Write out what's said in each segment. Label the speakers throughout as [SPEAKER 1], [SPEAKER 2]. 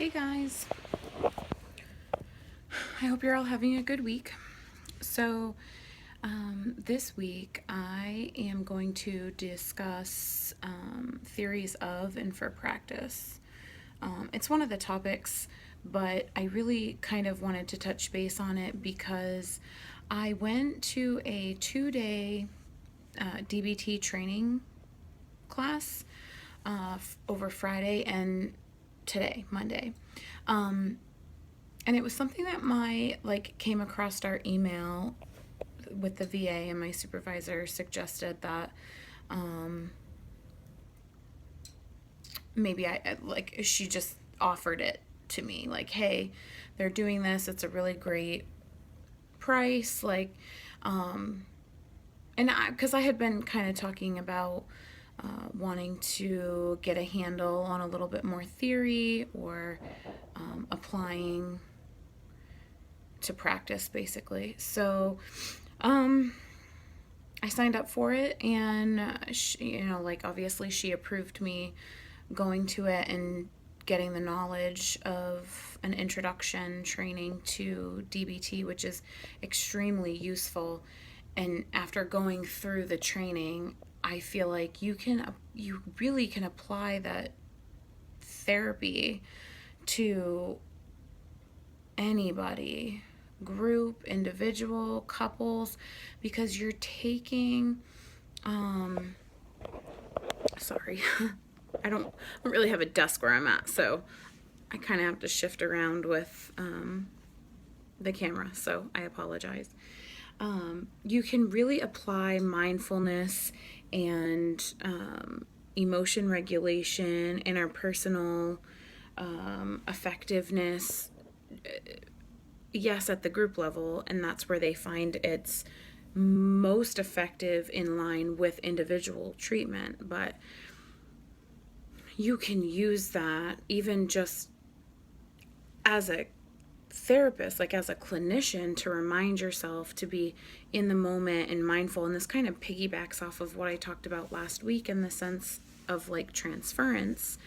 [SPEAKER 1] Hey guys, I hope you're all having a good week. So, this week I am going to discuss theories of and for practice. It's one of the topics, but I really kind of wanted to touch base on it because I went to a 2 day DBT training class over Friday and today, Monday. And it was something that came across our email with the VA, and my supervisor suggested that maybe she just offered it to me, like, hey, they're doing this, it's a really great price, and because I had been kind of talking about wanting to get a handle on a little bit more theory, or applying to practice, basically. So I signed up for it, and obviously she approved me going to it and getting the knowledge of an introduction training to DBT, which is extremely useful. And after going through the training, I feel like you really can apply that therapy to anybody, group, individual, couples, because you're taking sorry. I don't really have a desk where I'm at, so I kind of have to shift around with the camera, so I apologize. You can really apply mindfulness and emotion regulation, interpersonal effectiveness, yes, at the group level, and that's where they find it's most effective in line with individual treatment. But you can use that even just as a therapist, like as a clinician, to remind yourself to be in the moment and mindful. And this kind of piggybacks off of what I talked about last week, in the sense of like transference,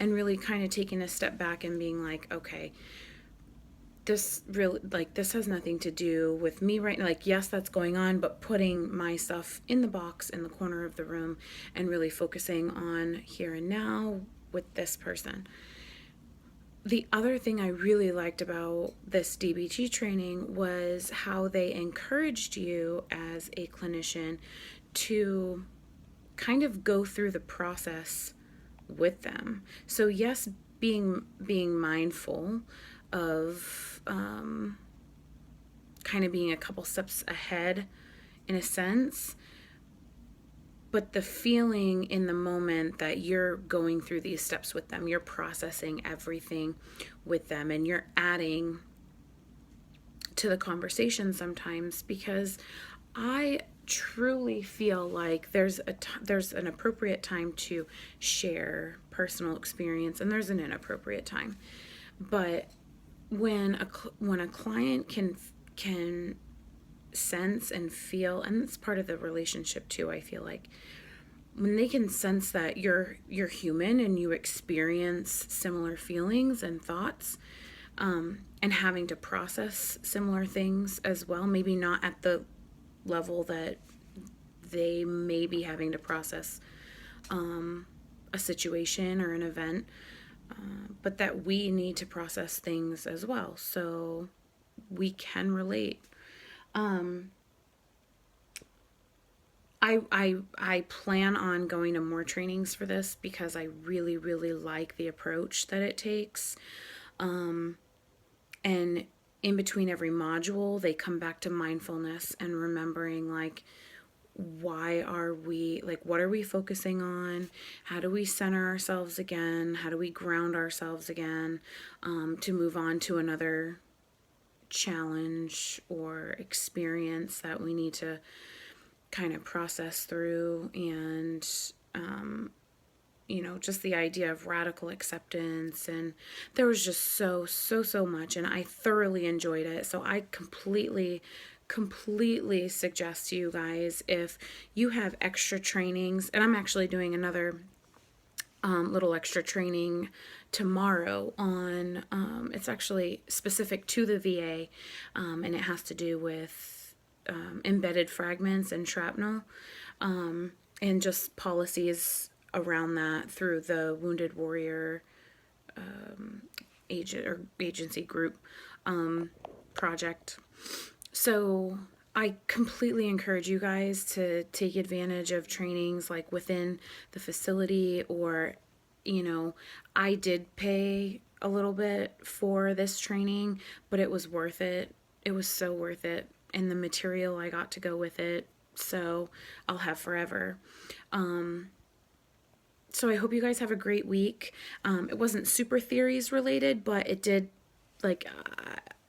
[SPEAKER 1] and really kind of taking a step back and being like, okay, this really, like, this has nothing to do with me right now. Like, yes, that's going on, but putting myself in the box in the corner of the room and really focusing on here and now with this person. The other thing I really liked about this DBT training was how they encouraged you as a clinician to kind of go through the process with them. So yes, being mindful of kind of being a couple steps ahead in a sense, but the feeling in the moment that you're going through these steps with them, you're processing everything with them, and you're adding to the conversation sometimes, because I truly feel like there's an appropriate time to share personal experience, and there's an inappropriate time. But when a client can sense and feel, and it's part of the relationship too, I feel like, when they can sense that you're human and you experience similar feelings and thoughts, and having to process similar things as well, maybe not at the level that they may be having to process a situation or an event, but that we need to process things as well, so we can relate. I plan on going to more trainings for this, because I really, really like the approach that it takes. And in between every module, they come back to mindfulness and remembering, like, what are we focusing on? How do we center ourselves again? How do we ground ourselves again, to move on to another challenge or experience that we need to kind of process through? And just the idea of radical acceptance, and there was just so much, and I thoroughly enjoyed it. So I completely suggest to you guys, if you have extra trainings, and I'm actually doing another little extra training tomorrow on, it's actually specific to the VA, and it has to do with embedded fragments and shrapnel, and just policies around that through the Wounded Warrior agency group project. So I completely encourage you guys to take advantage of trainings like within the facility, or, I did pay a little bit for this training, but it was worth it. It was so worth it. And the material I got to go with it, so I'll have forever. So I hope you guys have a great week. It wasn't super theories related, but it did, like,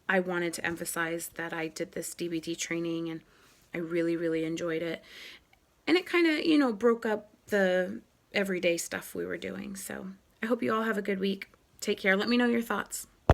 [SPEAKER 1] I wanted to emphasize that I did this DBT training and I really, really enjoyed it. And it kind of, broke up the everyday stuff we were doing. So I hope you all have a good week. Take care. Let me know your thoughts.